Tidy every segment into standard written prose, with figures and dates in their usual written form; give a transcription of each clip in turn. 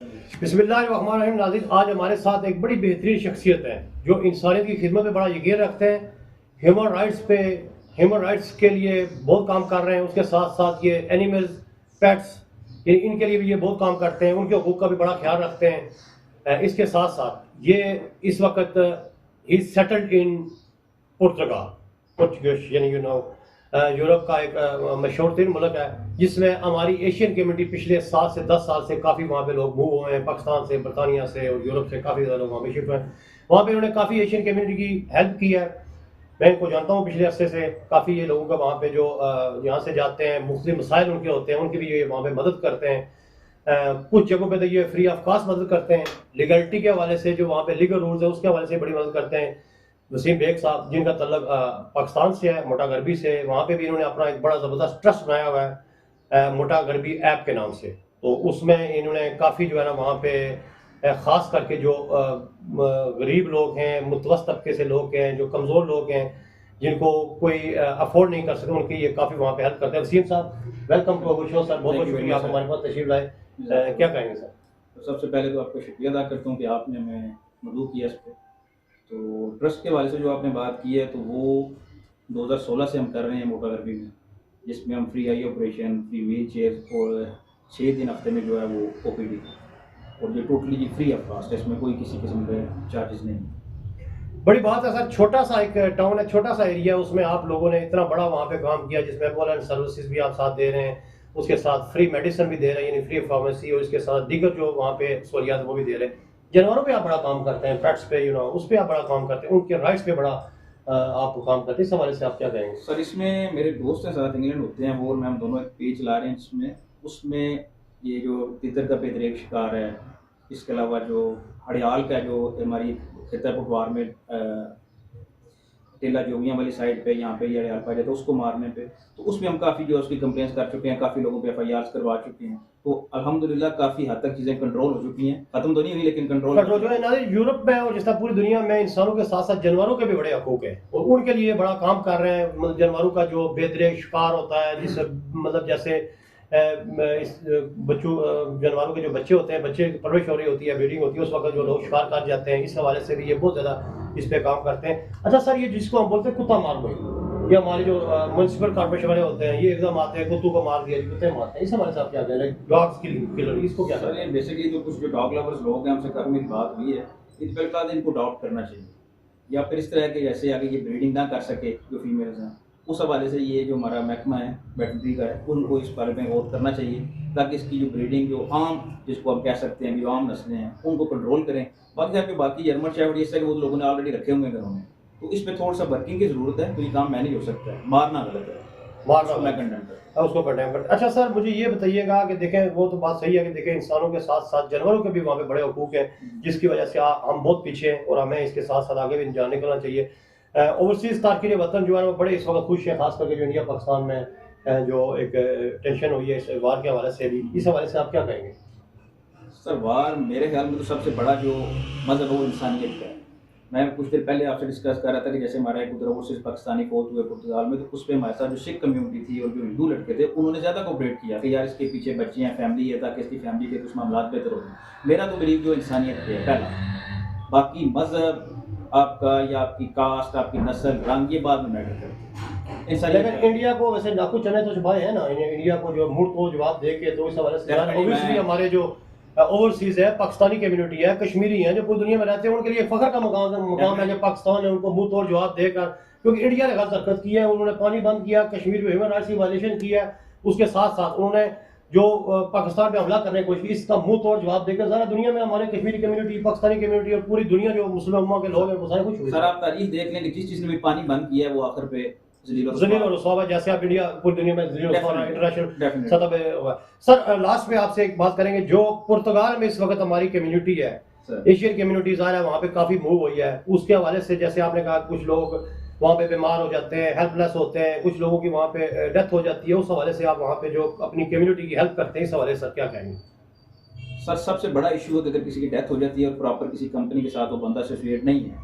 बिस्मिल्लाहिर्रहमानिर्रहीम। नाज़रीन, आज हमारे साथ एक बड़ी बेहतरीन शख्सियत है जो इंसानियत की खिदमत में बड़ा यकीन रखते हैं। ह्यूमन राइट्स के लिए बहुत काम कर रहे हैं। उसके साथ साथ ये एनिमल्स, पेट्स, इनके लिए भी ये बहुत काम करते हैं, उनके हकूक़ का भी बड़ा ख्याल रखते हैं। इसके साथ साथ ये इस वक्त ही सेटल्ड इन पुर्तगाल, यानी यूरोप का एक मशहूर तीन मुल्क है जिसमें हमारी एशियन कम्युनिटी पिछले 7 से 10 साल से काफ़ी वहाँ पे लोग मूव हुए हैं। पाकिस्तान से, बरतानिया से और यूरोप से काफ़ी ज़्यादा लोग वहाँ पे शिफ्ट हुए हैं। वहाँ पे उन्होंने काफ़ी एशियन कम्युनिटी की हेल्प की है। मैं इनको जानता हूँ पिछले अरसे से। काफ़ी ये लोगों का वहाँ पे जो यहाँ से जाते हैं, मुख्तलिफ मसाइल उनके होते हैं, उनकी भी ये वहाँ पे मदद करते हैं। कुछ जगहों पे तो ये फ्री ऑफ कास्ट मदद करते हैं। लीगलिटी के हवाले से, जो वहाँ पे लीगल रूल्स है उसके हवाले से बड़ी मदद करते हैं। वसीम बेग साहब, जिनका तल्लक पाकिस्तान से है, मोटा गरबी से, वहाँ पे भी इन्होंने अपना एक बड़ा ज़बरदस्त ट्रस्ट बनाया हुआ है मोटा गरबी ऐप के नाम से। तो उसमें इन्होंने काफ़ी जो है ना वहाँ पे ख़ास करके जो गरीब लोग हैं, मुतवस्सत तबके से लोग हैं, जो कमज़ोर लोग हैं, जिनको कोई अफोर्ड नहीं कर सकते, उनकी ये काफ़ी वहाँ पे हेल्प करते हैं। वसीम साहब, welcome to our show sir. बहुत बहुत शुक्रिया आप हमारे पास तशरीफ लाए। क्या कहेंगे सर? तो सबसे पहले तो आपका शुक्रिया अदा करता हूँ कि आपने हमें मदऊ किया इस पर। तो ट्रस्ट के हवाले से जो आपने बात की है, तो वो 2016 से हम कर रहे हैं मोटा गरबी में, जिसमें हम free I operation, free wheel chair और 6 दिन हफ्ते में जो है वो ओपीडी, और ये टोटली जी फ्री ऑफ कास्ट है। इसमें कोई किसी किस्म के चार्जेस नहीं। बड़ी बात है सर। छोटा सा एक टाउन है, छोटा सा एरिया, उसमें आप लोगों ने इतना बड़ा वहाँ पे काम किया, जिसमें एम्बुलेंस सर्विसेज भी आप साथ दे रहे हैं, उसके साथ फ्री मेडिसिन भी दे रहे हैं, यानी फ्री फार्मेसी, और इसके साथ दीगर जो वहाँ पे सहूलियात वो भी दे रहे हैं। जानवरों पे आप बड़ा काम करते हैं, पेट्स पे, उस पर आप बड़ा काम करते हैं, उनके राइट्स पे बड़ा आप काम करते हैं। इस हवाले से आप क्या कहेंगे? सर, इसमें मेरे दोस्त हैं साथ, इंग्लैंड होते हैं वो और मैं, हम दोनों एक पेज चला रहे हैं जिसमें उसमें ये जो तितर का बेदरेक शिकार है, इसके अलावा जो हड़याल का जो हमारी खेतर पटवार में टेला जोगियाँ वाली साइड पे, यहाँ पे ये हड़याल पाया जाता है, उसको मारने पे, तो उसमें हम काफ़ी जो है उसकी कंप्लेंट्स कर चुके हैं, काफ़ी लोगों पे एफआईआर करवा चुके हैं। तो अल्हम्दुलिल्लाह काफ़ी हद तक चीज़ें कंट्रोल हो चुकी हैं। खत्म तो नहीं हुई, लेकिन कंट्रोल जो है ना, यूरोप में और जिस तरह पूरी दुनिया में इंसानों के साथ साथ जानवरों के भी बड़े हकूक हैं, और उनके लिए बड़ा काम कर रहे हैं। मतलब जानवरों का जो बेदरेक शिकार होता है, जिस मतलब जैसे इस बच्चों जानवरों के जो बच्चे होते हैं, बच्चे की परवरिश हो रही होती है, ब्रीडिंग होती है, उस वक्त जो लोग शिकार कर जाते हैं, इस हवाले से भी ये बहुत ज़्यादा इस पे काम करते हैं। अच्छा सर, ये जिसको हम बोलते हैं कुत्ता मार कोई, ये हमारे जो म्यूनसिपल कॉर्पोरेशन वाले होते हैं, ये एकदम आते हैं, कुत्तों को मार दिया, कुत्ते मारते हैं, इस हमारे साथ क्या कह रहे हैं? डॉग्स किलर, इसको क्या कह रहे हैं? बेसिकली जो कुछ जो डॉग लवर्स लोग हैं, हमसे कल मेरी बात हुई है, इन फिलहाल इनको अडॉप्ट करना चाहिए, या फिर इस तरह के जैसे आगे ये ब्रीडिंग ना कर सके जो फीमेल्स हैं, उस हवाले से ये जो हमारा महकमा है वेटनरी का है, उनको इस बारे में गौर करना चाहिए, ताकि इसकी जो ब्रीडिंग जो आम, जिसको हम कह सकते हैं जो आम नस्लें हैं, उनको कंट्रोल करें। बाकी यहाँ पे बाकी जर्मन शेफर्ड ये सारे वो लोगों ने ऑलरेडी रखे हुए हैं घरों में, तो इस पर थोड़ा सा वर्किंग की ज़रूरत है, तो ये काम मैनेज हो सकता है। मारना गलत है, मारना मैं कंडेम करता हूं। उसको कंडेम करते। अच्छा सर, मुझे ये बताइएगा कि देखें, वो तो बात सही है कि देखें इंसानों के साथ साथ जानवरों के भी वहाँ पे बड़े हकूक हैं, जिसकी वजह से हम बहुत पीछे हैं, और हमें इसके साथ साथ आगे भी जाने निकलना चाहिए। ओवरसीज़ तारकीन वतन जो है वो बड़े इस वक्त खुश है, खास करके जो इंडिया पाकिस्तान में जो एक टेंशन हुई है इस वार के हवाले से भी, इस हवाले से आप क्या कहेंगे? सर, वार मेरे ख्याल में तो सबसे बड़ा जो मज़हब है वो इंसानियत का है। मैं कुछ देर पहले आपसे डिस्कस कर रहा था कि जैसे हमारा एक उधर ओवरसीज़ पाकिस्तानी फौज हुए पुर्तगाल में, तो उस पे हमारे साथ जो सिख कम्युनिटी थी और जो हिंदू लड़के थे, उन्होंने ज़्यादा कोऑपरेट किया कि यार इसके पीछे बच्चे हैं, फैमिली है, ताकि इसकी फैमिली के कुछ मामलात बेहतर हो जाए। मेरा तो बिलीव जो इंसानियत पे है पहला, बाकी मज़हब आपका या आपकी कास्ट, आपकी नस्ल, रंग, ये बाद में मैटर करती है। लेकिन इंडिया को वैसे नाकू चने तो छुपाए हैं ना, इंडिया को जो मुड़ को जवाब दे के, तो इस हवाले से ऑब्वियसली हमारे जो ओवरसीज है, पाकिस्तानी कम्युनिटी है, कश्मीरी है, जो पूरी दुनिया में रहते हैं, उनके लिए फख्र का मकाम है कि पाकिस्तान ने उनको मुंह तोड़ जवाब देकर, क्योंकि इंडिया ने गलत हरकत की है, उन्होंने पानी बंद किया, कश्मीर में ह्यूमन राइट्स की वायलेशन की है, उसके साथ साथ उन्होंने जो पाकिस्तान पे हमला करने की कोशिश की, इसका मुंह तोड़ जवाब देकर सारा दुनिया में हमारे कश्मीरी कम्युनिटी, पाकिस्तानी कम्युनिटी और पूरी दुनिया जो मुस्लिम उम्मा के लोग हैं, वो सारे कुछ हुए। सर, आप तारीख देख लें कि जिस चीज़ ने भी पानी बंद किया है वो आखिर पे ज़लील और रुसवा, जैसे आप इंडिया पूरी दुनिया में ज़लील और रुसवा इंटरनेशनल सतह पे हुआ। सर, लास्ट में आपसे एक बात करेंगे, जो पुर्तगाल में इस वक्त हमारी कम्युनिटी है, एशियन कम्युनिटीज आ रहा है, वहाँ पे काफ़ी मूव हुई है, उसके हवाले से जैसे आपने कहा कुछ लोग वहाँ पे बीमार हो जाते हैं, हेल्पलेस होते हैं, कुछ लोगों की वहाँ पे डेथ हो जाती है, उस हवाले से आप वहाँ पे जो अपनी कम्युनिटी की हेल्प करते हैं, इस हवाले से सर क्या कहेंगे? सर, सबसे बड़ा इशू है कि अगर किसी की डेथ हो जाती है और प्रॉपर किसी कंपनी के साथ वो बंदा एसोसिएट नहीं है,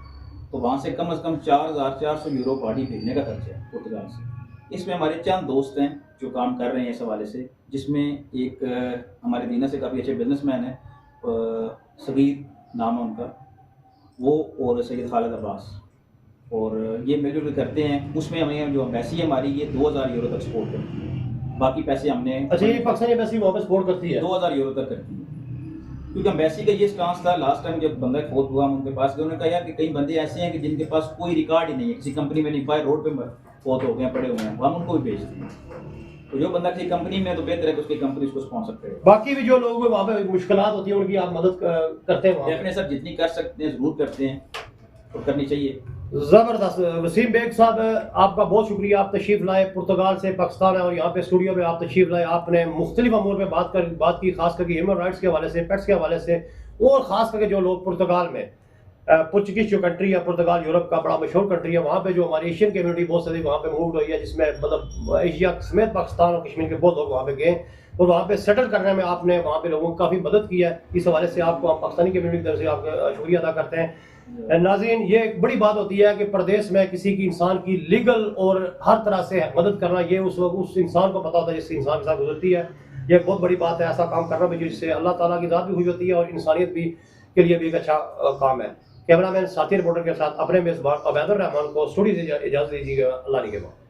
तो वहाँ से कम 4400 यूरो बॉडी भेजने का खर्चा है पुर्तगाल से। इसमें हमारे चंद दोस्त हैं जो काम कर रहे हैं इस हवाले से, जिसमें एक हमारे दीना से काफ़ी अच्छे बिजनेसमैन हैं, सगीर नाम है उनका, वो और सैयद खालिद अब्बास, और ये मिलजुल के करते हैं। उसमें हमें जो एम्बेसी है हमारी, ये 2000 यूरो तक सपोर्ट करती है। बाकी पैसे हमने अच्छा, ये पाकिस्तानी एम्बेसी वहाँ पे सपोर्ट करती है? 2000 यूरो तक करती है, क्योंकि एम्बेसी का ये स्टांस था लास्ट टाइम जब बंदा फोत हुआ हम उनके पास गए, उन्होंने कहा यार कि कई बंदे ऐसे हैं कि जिनके पास कोई रिकॉर्ड ही नहीं है, किसी कंपनी में नहीं, बाय रोड पे फोत हो गए पड़े हुए हैं, हम उनको भी भेजते हैं। तो जो बंदा किसी कंपनी में है तो बेहतर है कि उसकी कंपनी उसको स्पॉन्सर करे। बाकी भी जो लोग वहाँ पे मुश्किलात होती है उनकी आप मदद करते हैं वहाँ पे? डेफिनेटली सर, जितनी कर सकते हैं ज़रूर करते हैं और करनी चाहिए। ज़बरदस्त। वसीम बेग साहब, आपका बहुत शुक्रिया, आप तशरीफ़ लाए, पुर्तगाल से पाकिस्तान है और यहाँ पे स्टूडियो में आप तशरीफ़ लाए, आपने मुख्तलिफ अमूर में बात की, खास करके ह्यूमन राइट्स के हवाले से, पेट्स के हवाले से, और ख़ास करके जो लोग पुर्तगाल में, पुर्तगीज जो कंट्री है, पुर्तगाल यूरोप का बड़ा मशहूर कंट्री है, वहाँ पे जो हमारी एशियन कम्युनिटी बहुत सारी वहाँ पे मूव हुई है, जिसमें मतलब एशिया समेत पाकिस्तान और कश्मीर के बहुत लोग वहाँ पे गए और वहाँ पे सेटल करने में आपने वहाँ पे लोगों की काफ़ी मदद की है। इस हवाले से आपको हम पाकिस्तानी कम्युनिटी की तरफ से आपका शुक्रिया अदा करते हैं। नाज़रीन, ये एक बड़ी बात होती है कि प्रदेश में किसी की इंसान की लीगल और हर तरह से मदद करना, ये उस इंसान को पता होता है जिस इंसान के साथ गुजरती है। ये बहुत बड़ी बात है, ऐसा काम करना भी जिससे अल्लाह ताला की ज़ात भी खुश होती है और इंसानियत भी के लिए भी एक अच्छा काम है। कैमरामैन साथी रिपोर्टर के साथ अपने मेज़बान अबैदुर रहमान को स्टूडियो से इजाज़त दीजिएगा। अल्लाह निगहबान।